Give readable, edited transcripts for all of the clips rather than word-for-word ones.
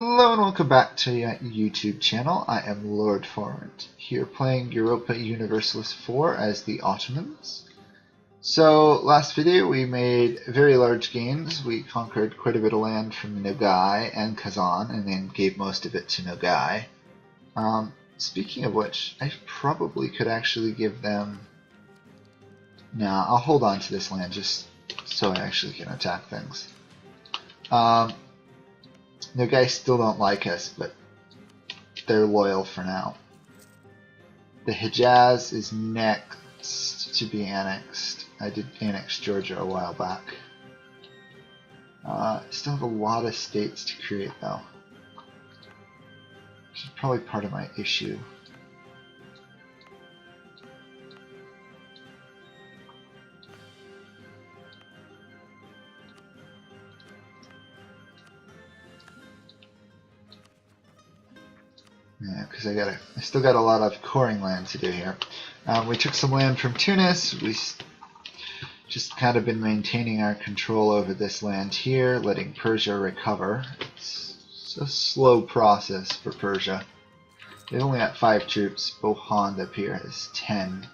Hello and welcome back to your YouTube channel. I am Lord Forwind, here playing Europa Universalis 4 as the Ottomans. So, last video we made very large gains. We conquered quite a bit of land from Nogai and Kazan, and then gave most of it to Nogai. Speaking of which, I probably could actually give them... Nah, I'll hold on to this land just so I actually can attack things. The guys still don't like us, but they're loyal for now. The Hijaz is next to be annexed. I did annex Georgia a while back. Still have a lot of states to create though. Which is probably part of my issue. Yeah, because I still got a lot of coring land to do here. We took some land from Tunis. We just kind of been maintaining our control over this land here, letting Persia recover. It's a slow process for Persia. They've only got 5 troops. Bohand up here has 10.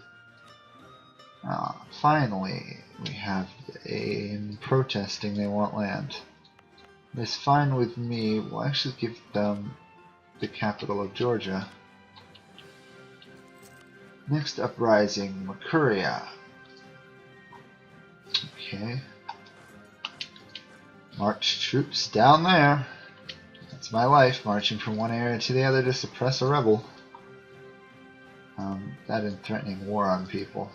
Finally, we have in protesting they want land. It's fine with me. We'll actually give them the capital of Georgia. Next uprising, Makuria. Okay. March troops down there. That's my life, marching from one area to the other to suppress a rebel. That and threatening war on people.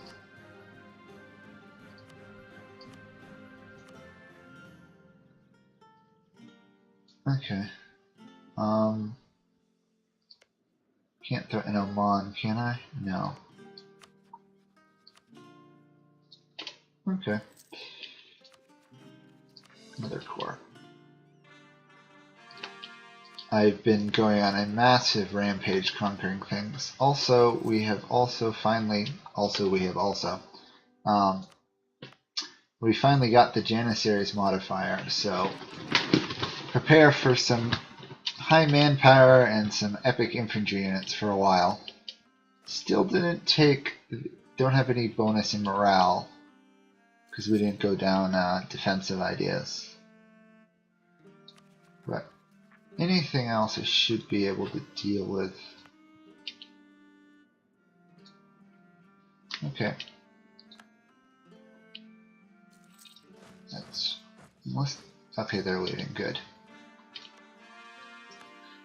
Okay. Can't threaten Oman, can I? No. Okay. Another core. I've been going on a massive rampage conquering things. Also, we have finally got the Janissaries modifier, so prepare for some high manpower and some epic infantry units for a while. Still don't have any bonus in morale because we didn't go down defensive ideas. But anything else I should be able to deal with. Okay. Okay, they're leaving. Good.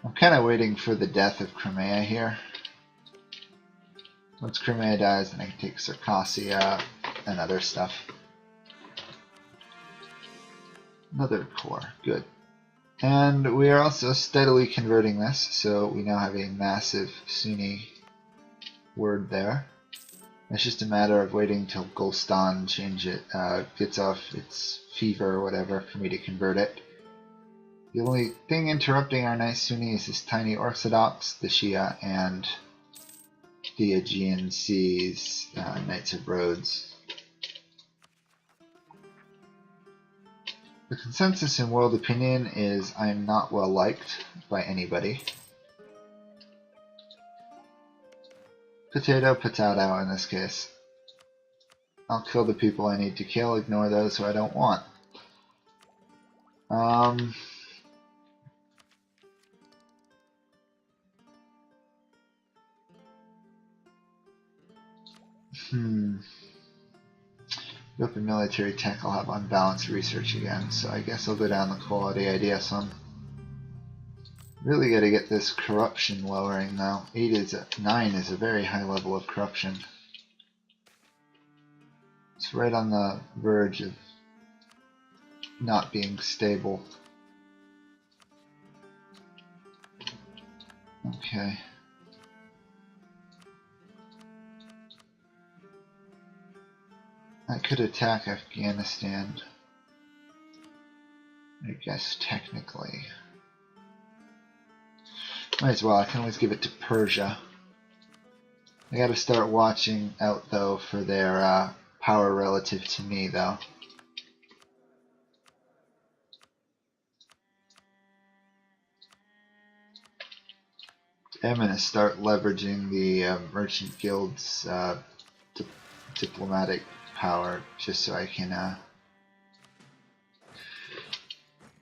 I'm kind of waiting for the death of Crimea here. Once Crimea dies, then I can take Circassia and other stuff. Another core. Good. And we are also steadily converting this, so we now have a massive Sunni word there. It's just a matter of waiting until Golstan gets off its fever or whatever for me to convert it. The only thing interrupting our nice Sunni is this tiny Orthodox, the Shia, and the Aegean Sea's Knights of Rhodes. The consensus in world opinion is I am not well liked by anybody. Potato, potato in this case. I'll kill the people I need to kill, ignore those who I don't want. Open military tech, I'll have unbalanced research again, so I guess I'll go down the quality idea some. Really gotta get this corruption lowering though. 9 is a very high level of corruption. It's right on the verge of not being stable. Okay. I could attack Afghanistan. I guess technically. Might as well, I can always give it to Persia. I gotta start watching out though for their power relative to me though. I'm going to start leveraging the merchant guild's diplomatic power just so I can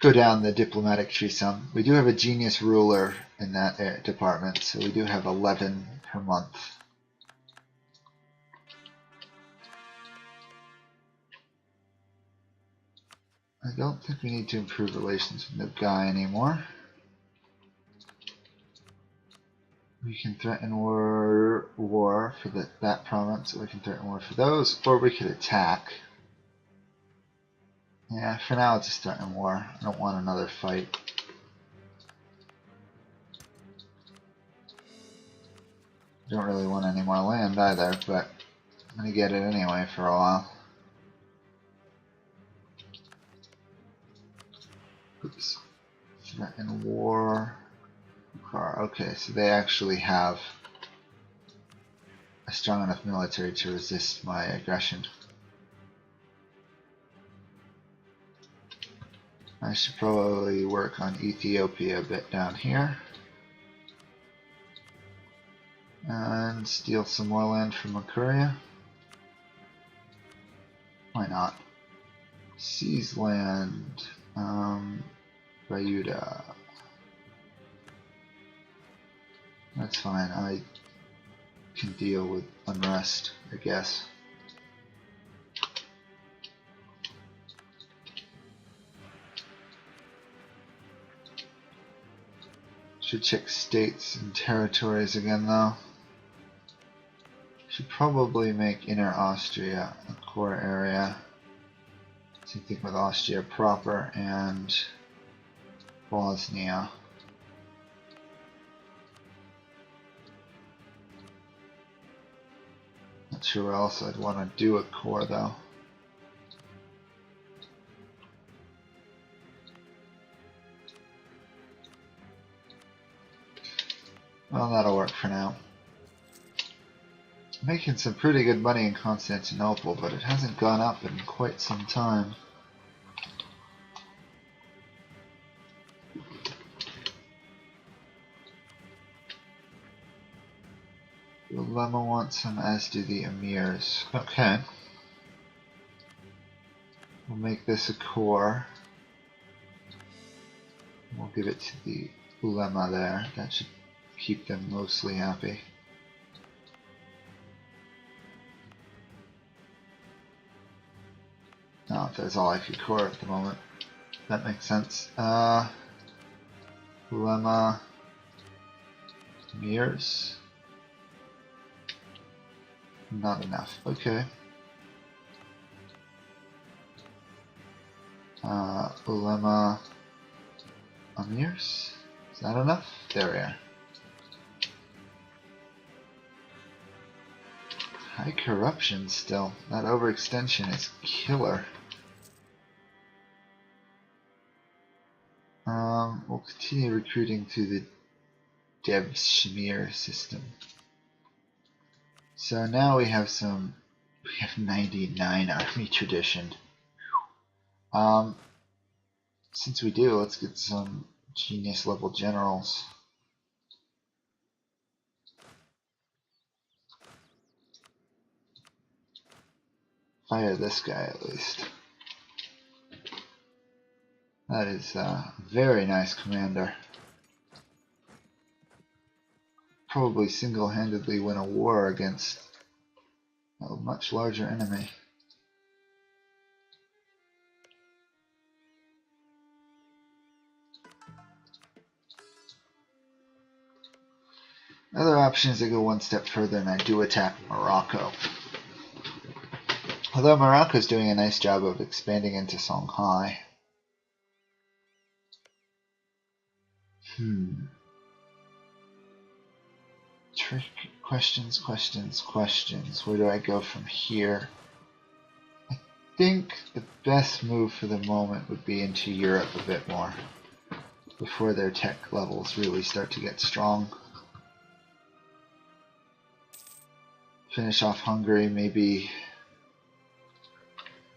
go down the diplomatic tree some. We do have a genius ruler in that department, so we do have 11 per month. I don't think we need to improve relations with the guy anymore. We can threaten war for that province, or we can threaten war for those, or we could attack. Yeah, for now it's just threaten war. I don't want another fight. Don't really want any more land either, but I'm gonna get it anyway for a while. Oops. Threaten war. Okay, so they actually have a strong enough military to resist my aggression. I should probably work on Ethiopia a bit down here. And steal some more land from Makuria. Why not? Seize land. Bayuda. That's fine. I can deal with unrest, I guess. Should check states and territories again though. Should probably make Inner Austria a core area. Same thing with Austria proper and Bosnia. Not sure where else I'd want to do a core though. Well, that'll work for now. Making some pretty good money in Constantinople, but it hasn't gone up in quite some time. The Lemma wants some, as do the Emirs. Okay. We'll make this a core. We'll give it to the Lemma there. That should keep them mostly happy. No, that's all I could core at the moment. That makes sense. Lemma. Emirs. Not enough. Okay. Lemma. Emirs. Is that enough? There we are. High corruption still. That overextension is killer. We'll continue recruiting through the Dev Shamir system. So now we have 99 army tradition. Since we do, let's get some genius level generals. Fire this guy at least. That is a very nice commander. Probably single-handedly win a war against a much larger enemy. Another option is to go one step further and I do attack Morocco. Although Morocco is doing a nice job of expanding into Songhai. Trick questions. Where do I go from here? I think the best move for the moment would be into Europe a bit more before their tech levels really start to get strong. Finish off Hungary, maybe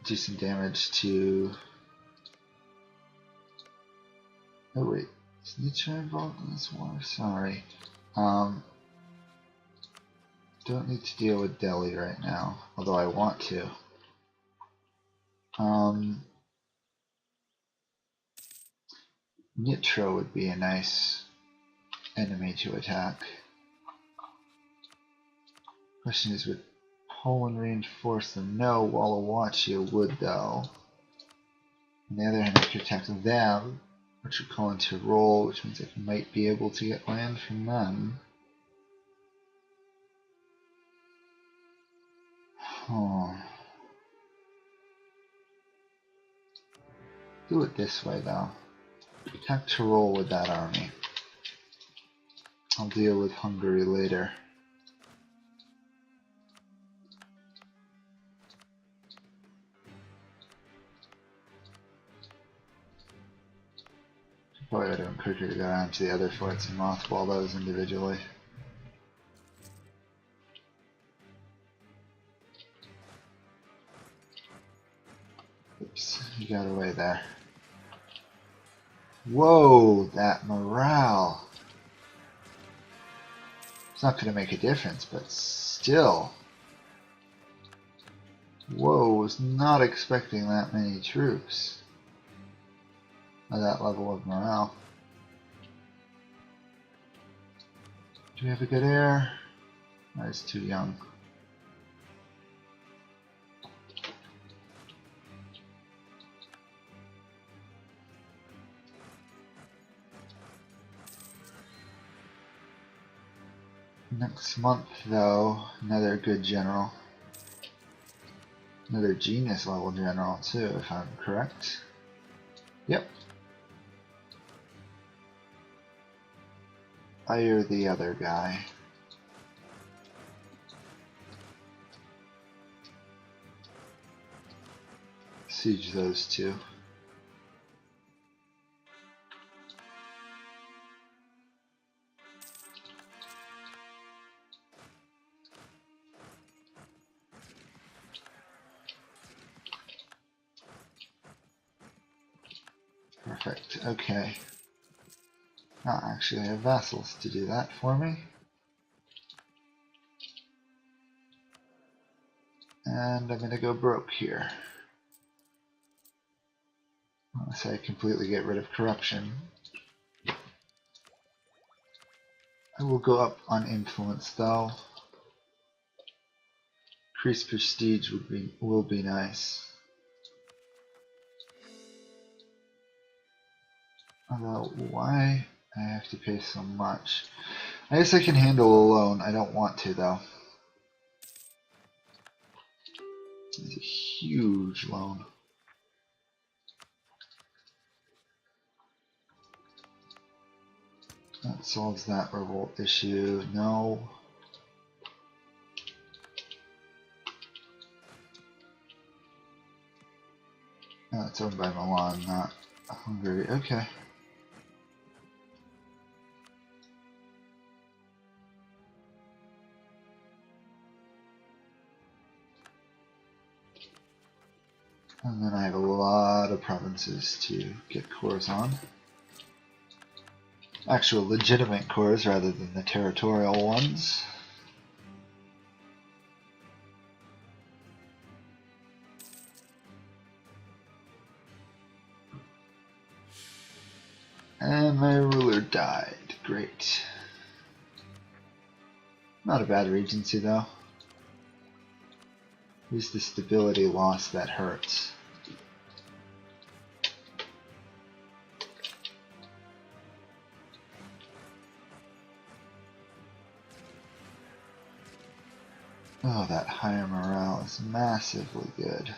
do some damage to... Oh wait, is Nietzsche involved in this war? Sorry. Don't need to deal with Delhi right now, although I want to. Nitro would be a nice enemy to attack. Question is, would Poland reinforce them? No, Wallachia would though. On the other hand, I could attack them, which would call into roll, which means I might be able to get land from them. Oh. Do it this way though. Attack Tyrol with that army. I'll deal with Hungary later. Probably would have been quicker to go down to the other forts and mothball those individually. Oops, he got away there. Whoa, that morale! It's not going to make a difference, but still. Whoa, was not expecting that many troops at that level of morale. Do we have a good air? I was too young. Next month, though, another good general. Another genius level general, too, if I'm correct. Yep. Hire the other guy. Siege those two. Perfect, okay. Actually, I have vassals to do that for me. And I'm gonna go broke here. Unless I completely get rid of corruption. I will go up on influence though. Increased prestige will be nice. Although, why I have to pay so much? I guess I can handle a loan. I don't want to though. It's a huge loan. That solves that revolt issue. No. No, it's owned by Milan, not Hungary. Okay. And then I have a lot of provinces to get cores on. Actual legitimate cores rather than the territorial ones. And my ruler died. Great. Not a bad regency though. At least the stability loss that hurts. Oh, that higher morale is massively good.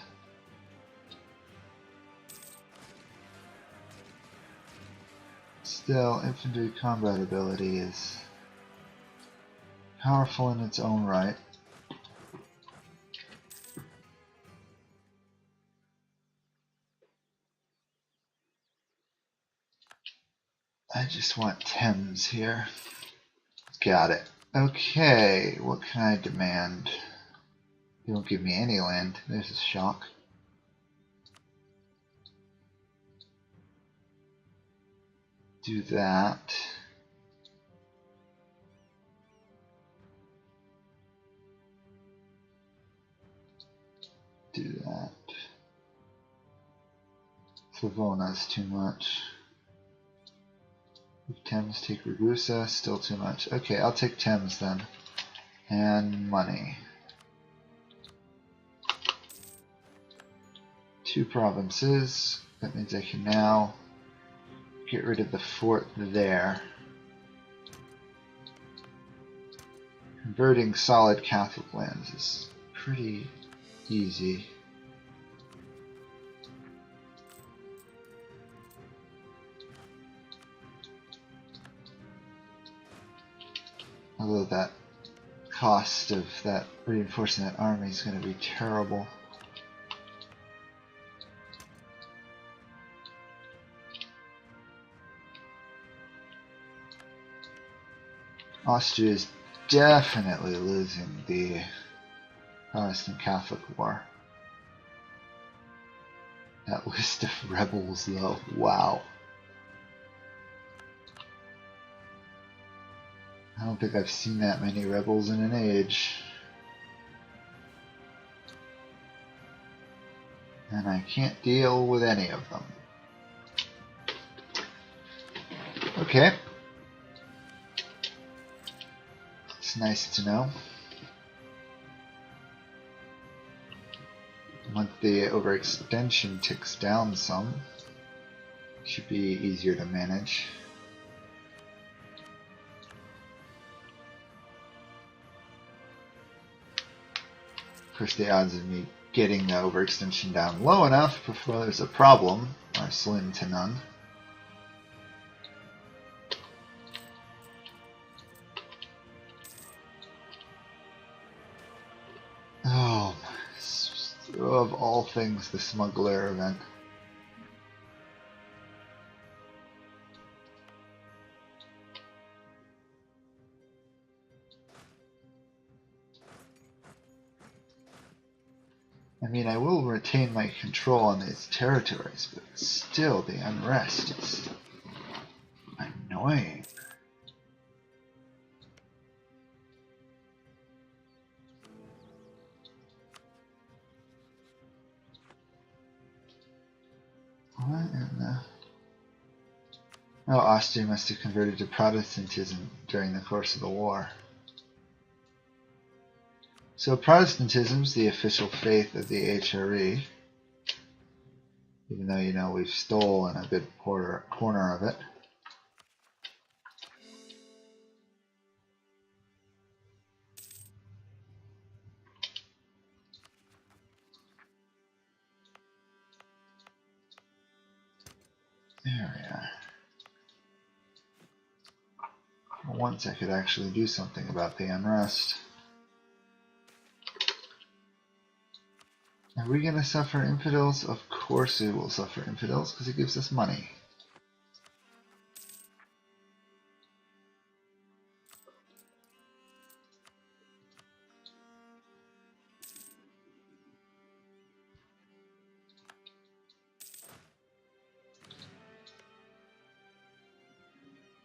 Still, infantry combat ability is powerful in its own right. I just want Thames here. Got it. Okay, what can I demand? They won't give me any land. There's a shock. Do that. Slavona's too much. Thames, take Ragusa, still too much. Okay, I'll take Thames then. And money. 2 provinces. That means I can now get rid of the fort there. Converting solid Catholic lands is pretty easy. Although that cost of that reinforcing that army is going to be terrible. Austria is definitely losing the Protestant Catholic War. That list of rebels though, wow. I don't think I've seen that many rebels in an age. And I can't deal with any of them. Okay. It's nice to know. Once the overextension ticks down some, it should be easier to manage. Of course, the odds of me getting the overextension down low enough before there's a problem are slim to none. Oh, of all things, the smuggler event. I mean, I will retain my control on these territories, but still the unrest is annoying. What in the... Oh, Austria must have converted to Protestantism during the course of the war. So Protestantism is the official faith of the HRE, even though, you know, we've stolen a good corner of it. There we are. For once I could actually do something about the unrest. Are we going to suffer infidels? Of course we will suffer infidels, because it gives us money.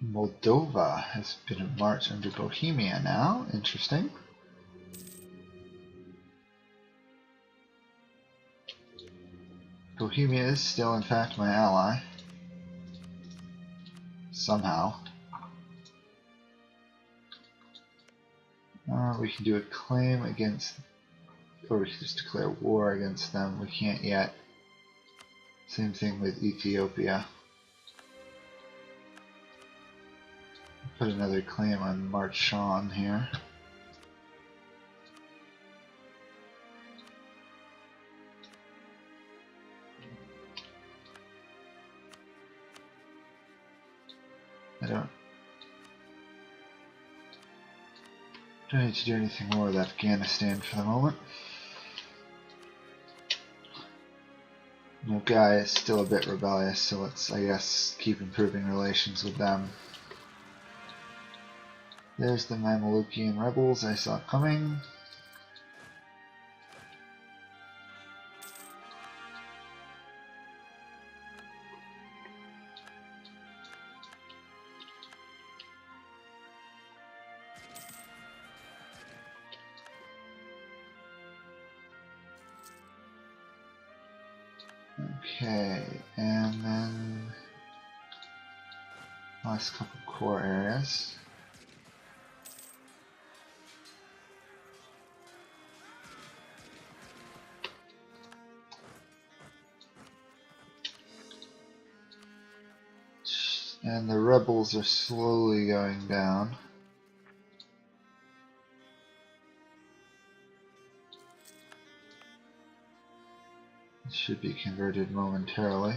Moldova has been in March under Bohemia now. Interesting. Bohemia is still, in fact, my ally. Somehow. We can do a claim against, or we can just declare war against them. We can't yet. Same thing with Ethiopia. Put another claim on Marchon here. I don't need to do anything more with Afghanistan for the moment. Nogai is still a bit rebellious, so let's, I guess, keep improving relations with them. There's the Mamelukian rebels I saw coming. Okay, and then last couple core areas. And the rebels are slowly going down. It should be converted momentarily.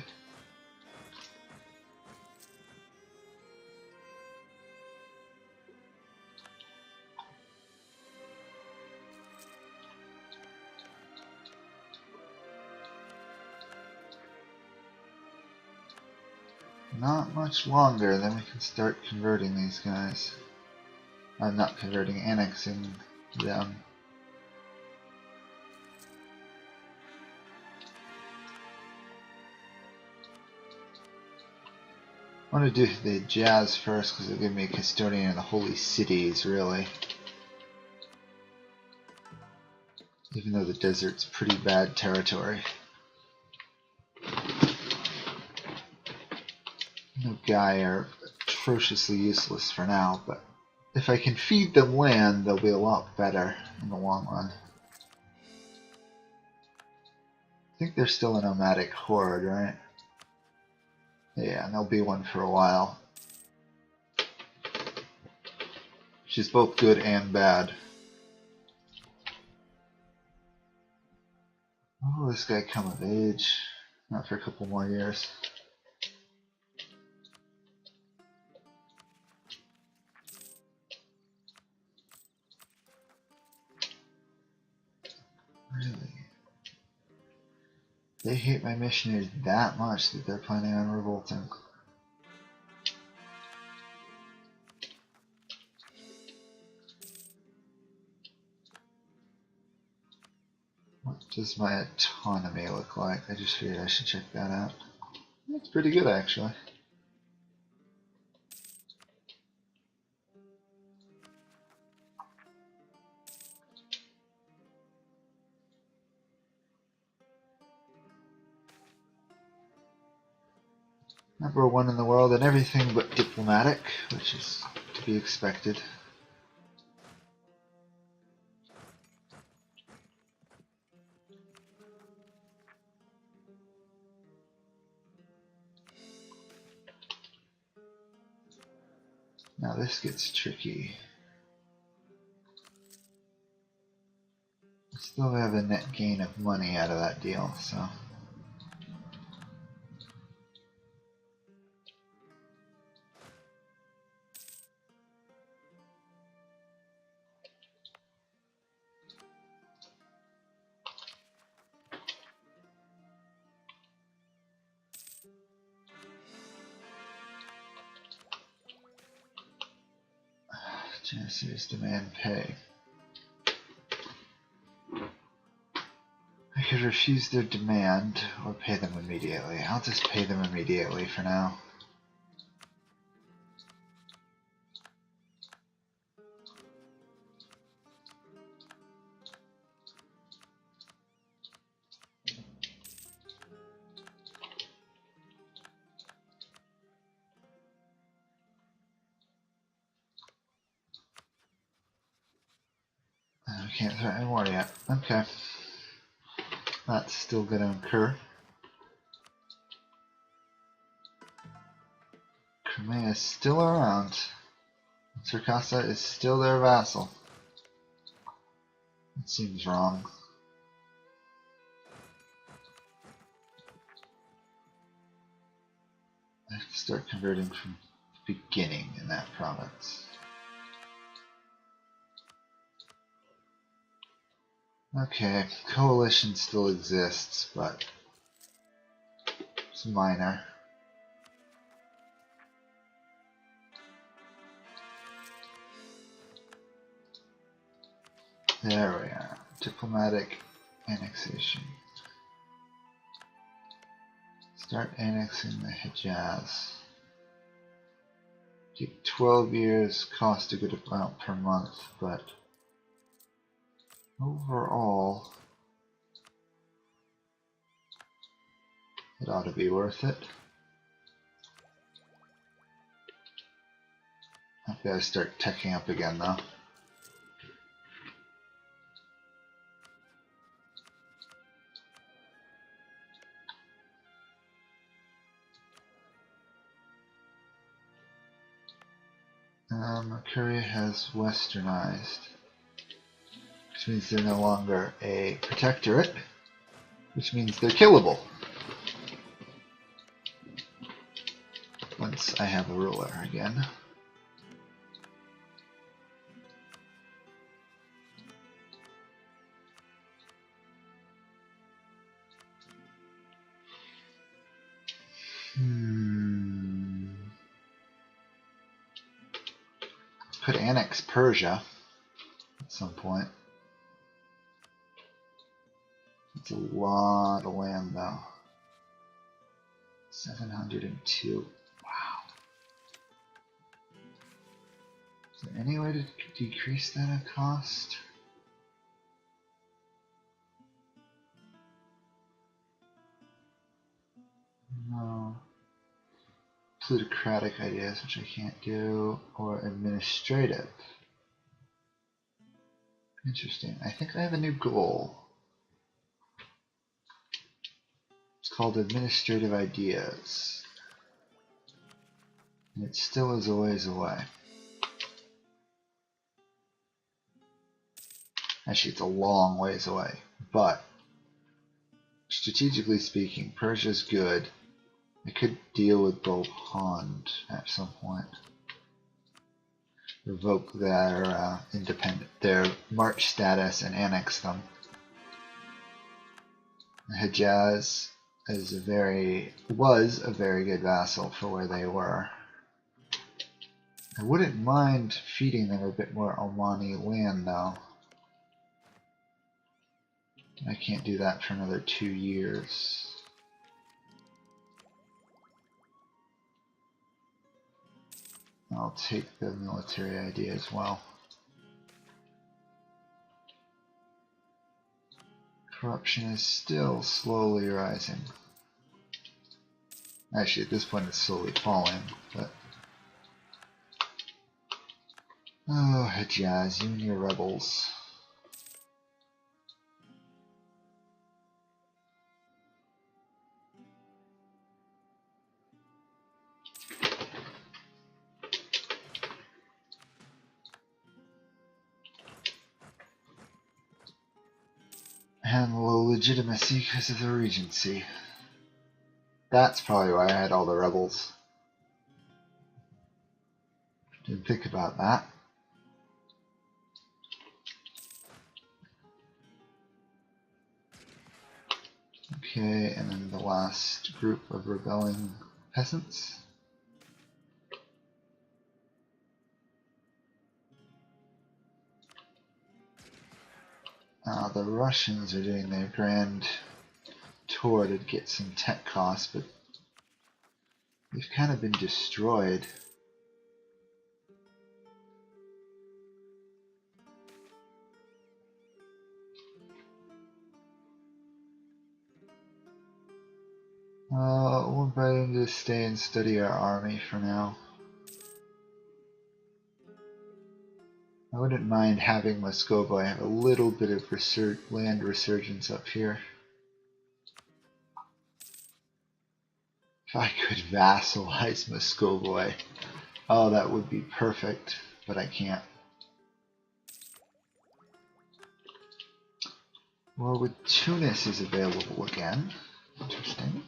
Not much longer, then we can start converting these guys. I'm not converting, annexing them. I want to do the jazz first because it'll give me a custodian of the holy cities, really. Even though the desert's pretty bad territory. No Guy are atrociously useless for now, but if I can feed them land, they'll be a lot better in the long run. I think they're still a nomadic horde, right? Yeah, and there'll be one for a while. She's both good and bad. Oh, this guy come of age. Not for a couple more years. Really? They hate my missionaries that much that they're planning on revolting. What does my autonomy look like? I just figured I should check that out. That's pretty good, actually. Number one in the world in everything but diplomatic, which is to be expected. Now this gets tricky. Still have a net gain of money out of that deal, so. Janissaries demand pay. I could refuse their demand or pay them immediately. I'll just pay them immediately for now. I can't threaten any more yet. Okay. That's still going to occur. Crimea is still around. Circassa is still their vassal. It seems wrong. I have to start converting from the beginning in that province. Okay, coalition still exists, but it's minor. There we are. Diplomatic annexation. Start annexing the Hejaz. Take 12 years, cost a good amount per month, but overall It ought to be worth it. I've got to start teching up again though. Mercuria has westernized, which means they're no longer a protectorate, which means they're killable once I have a ruler again. Could annex Persia at some point. It's a lot of land though. 702. Wow. Is there any way to decrease that in cost? No. Plutocratic ideas, which I can't do, or administrative. Interesting. I think I have a new goal. It's called administrative ideas. And it still is a ways away. Actually, it's a long ways away. But, strategically speaking, Persia's good. I could deal with Bohond at some point. Revoke their their march status and annex them. Hejaz is was a very good vassal for where they were. I wouldn't mind feeding them a bit more Omani land though. I can't do that for another 2 years. I'll take the military idea as well. Corruption is still slowly rising. Actually, at this point it's slowly falling, but... Oh, Hejaz, you and your rebels. And low legitimacy because of the Regency. That's probably why I had all the rebels. Didn't think about that. Okay, and then the last group of rebelling peasants. The Russians are doing their grand tour to get some tech costs, but they've kind of been destroyed. We're better to stay and study our army for now. I wouldn't mind having Moscow. I have a little bit of land resurgence up here. If I could vassalize Moscow, oh, that would be perfect, but I can't. Well, with Tunis is available again. Interesting.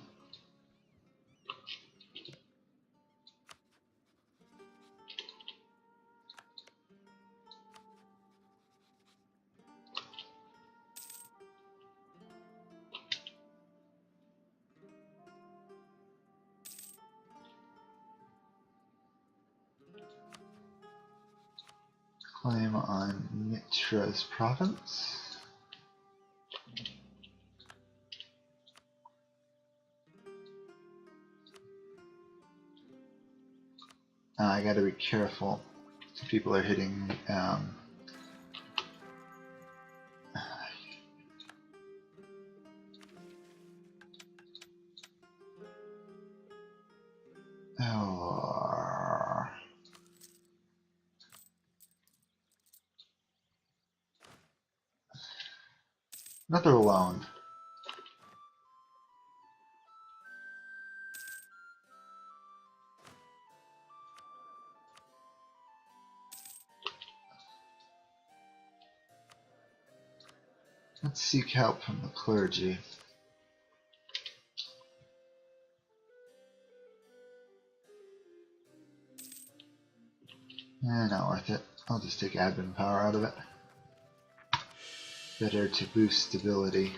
Claim on Mitra's province. I gotta be careful. Some people are hitting Oh. Another loan. Let's seek help from the clergy. Not worth it. I'll just take admin power out of it. Better to boost stability.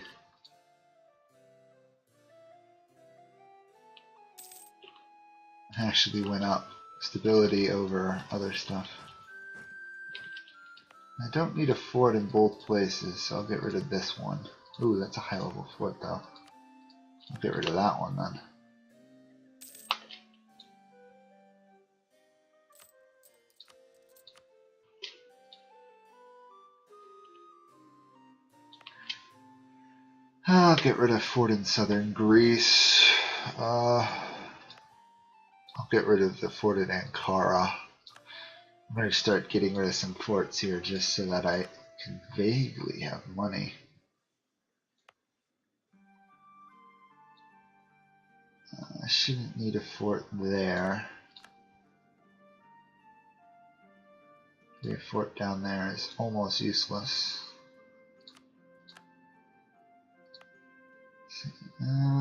Actually went up stability over other stuff. I don't need a fort in both places, so I'll get rid of this one. Ooh, that's a high level fort though. I'll get rid of that one then. I'll get rid of fort in southern Greece. I'll get rid of the fort in Ankara. I'm going to start getting rid of some forts here just so that I can vaguely have money. I shouldn't need a fort there. The fort down there is almost useless.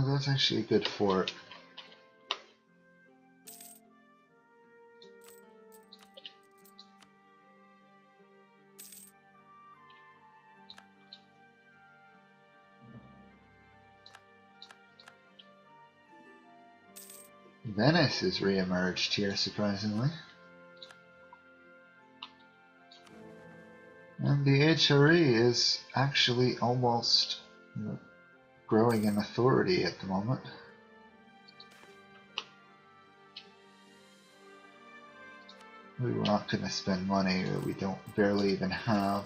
That's actually a good fort. Venice has re-emerged here, surprisingly. And the HRE is actually almost growing in authority at the moment. We were not going to spend money that we don't barely even have.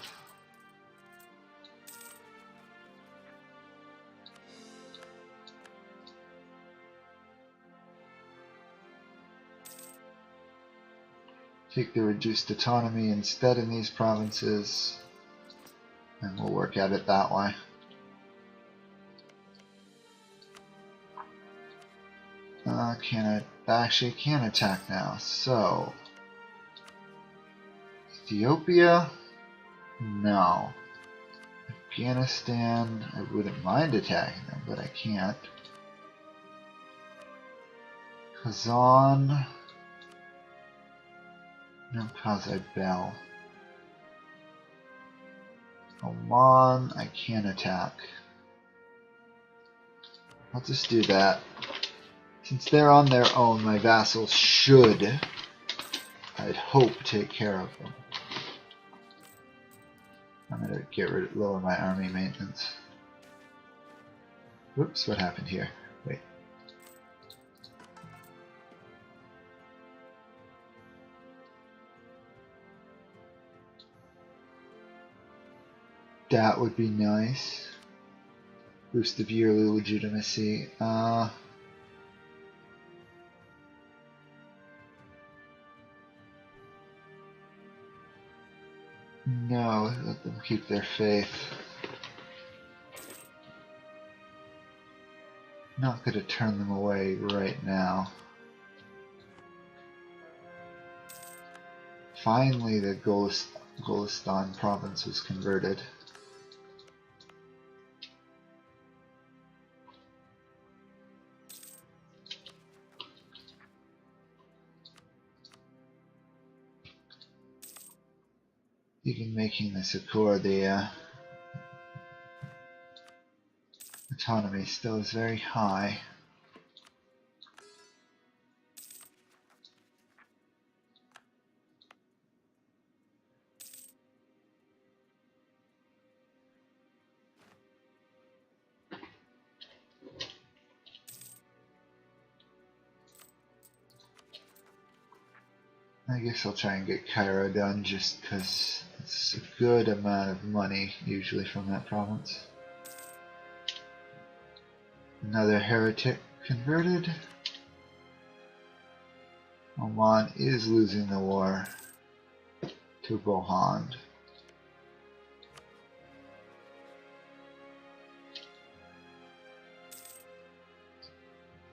Take the reduced autonomy instead in these provinces, and we'll work at it that way. Can attack now. So Ethiopia, no. Afghanistan, I wouldn't mind attacking them, but I can't. Kazan, no Kazibel. Oman, I can attack. I'll just do that. Since they're on their own, my vassals should, I'd hope, take care of them. I'm gonna lower my army maintenance. Whoops, what happened here? Wait. That would be nice. Boost the yearly legitimacy. No, let them keep their faith. Not going to turn them away right now. Finally, the Golistan province was converted. Even making the Sakura the autonomy still is very high. I guess I'll try and get Cairo done just because it's a good amount of money usually from that province. Another heretic converted. Oman is losing the war to Bohand.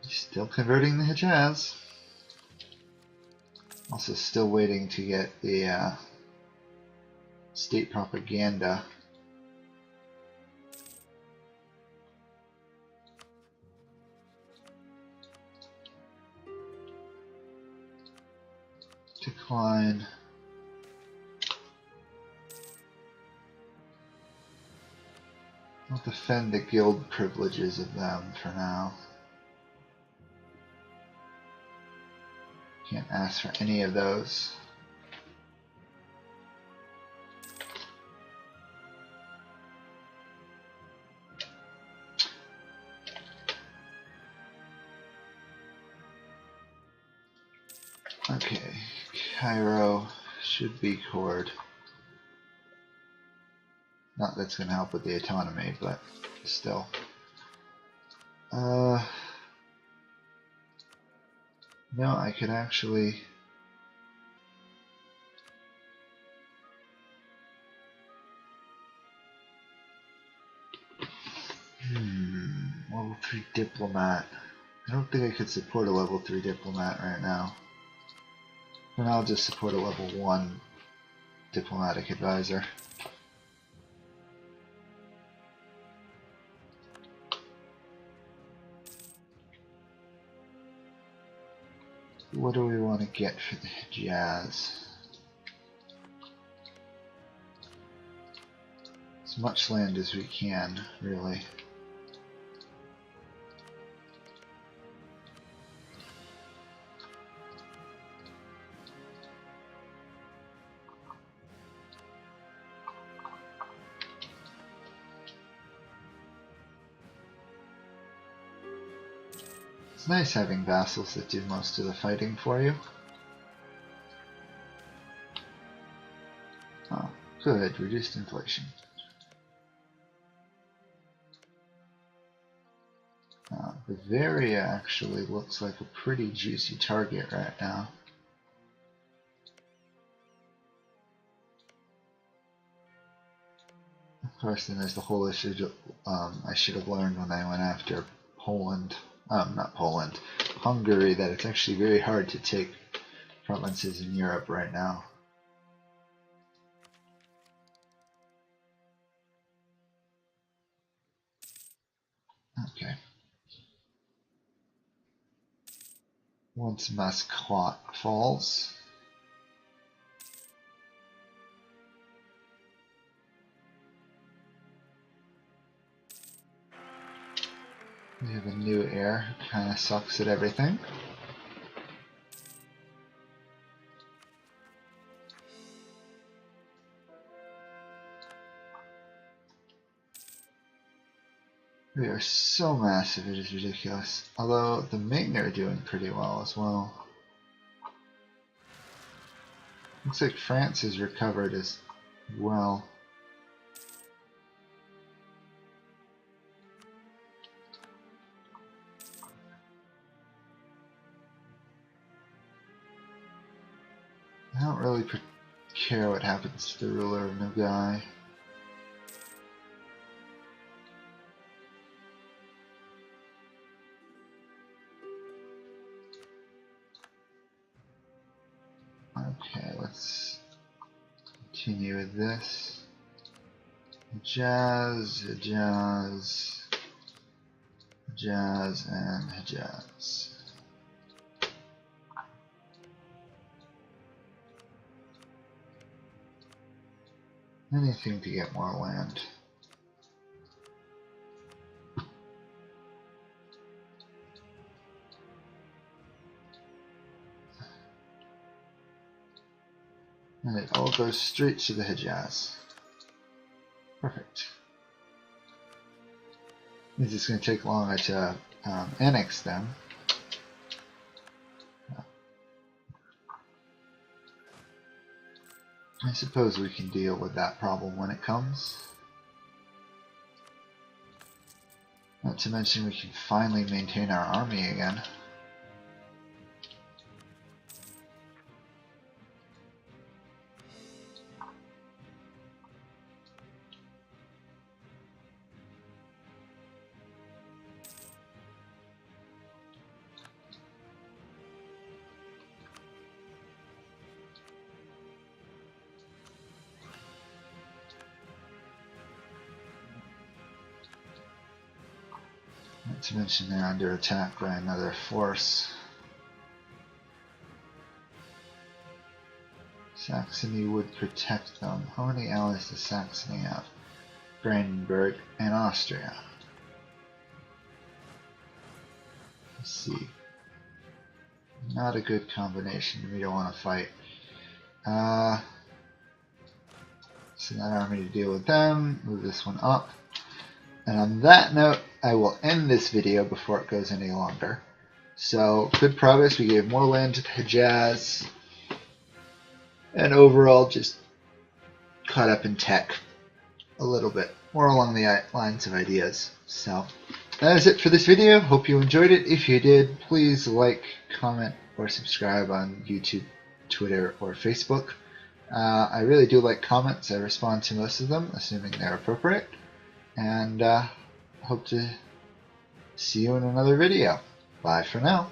Still converting the Hijaz. Also still waiting to get the state propaganda. Decline. I'll defend the guild privileges of them for now. Can't ask for any of those. Okay, Cairo should be cored. Not that's going to help with the autonomy, but still. No, I could actually... Level 3 diplomat. I don't think I could support a level 3 diplomat right now. And I'll just support a level 1 diplomatic advisor. What do we want to get for the Hijaz? As much land as we can, really. It's nice having vassals that do most of the fighting for you. Oh, good, reduced inflation. Bavaria actually looks like a pretty juicy target right now. Of course, then there's the whole issue I should have learned when I went after Poland. Not Poland, Hungary, that it's actually very hard to take provinces in Europe right now. Okay. Once Muscat falls, we have a new heir who kind of sucks at everything. We are so massive, it is ridiculous. Although the Ming are doing pretty well as well. Looks like France has recovered as well. I don't really care what happens to the ruler of Nogai. Okay, let's continue with this. Hijaz, Hijaz, Hijaz, and Hijaz. Anything to get more land. And it all goes straight to the Hijaz. Perfect. Means it's going to take longer to annex them. I suppose we can deal with that problem when it comes. Not to mention we can finally maintain our army again. Not to mention they're under attack by another force. Saxony would protect them. How many allies does Saxony have? Brandenburg and Austria. Let's see. Not a good combination. We don't want to fight. Send that army to deal with them. Move this one up. And on that note, I will end this video before it goes any longer. So, good progress. We gave more land to the Hejaz. And overall, just caught up in tech a little bit. More along the lines of ideas. So, that is it for this video. Hope you enjoyed it. If you did, please like, comment, or subscribe on YouTube, Twitter, or Facebook. I really do like comments. I respond to most of them, assuming they're appropriate. And hope to see you in another video. Bye for now.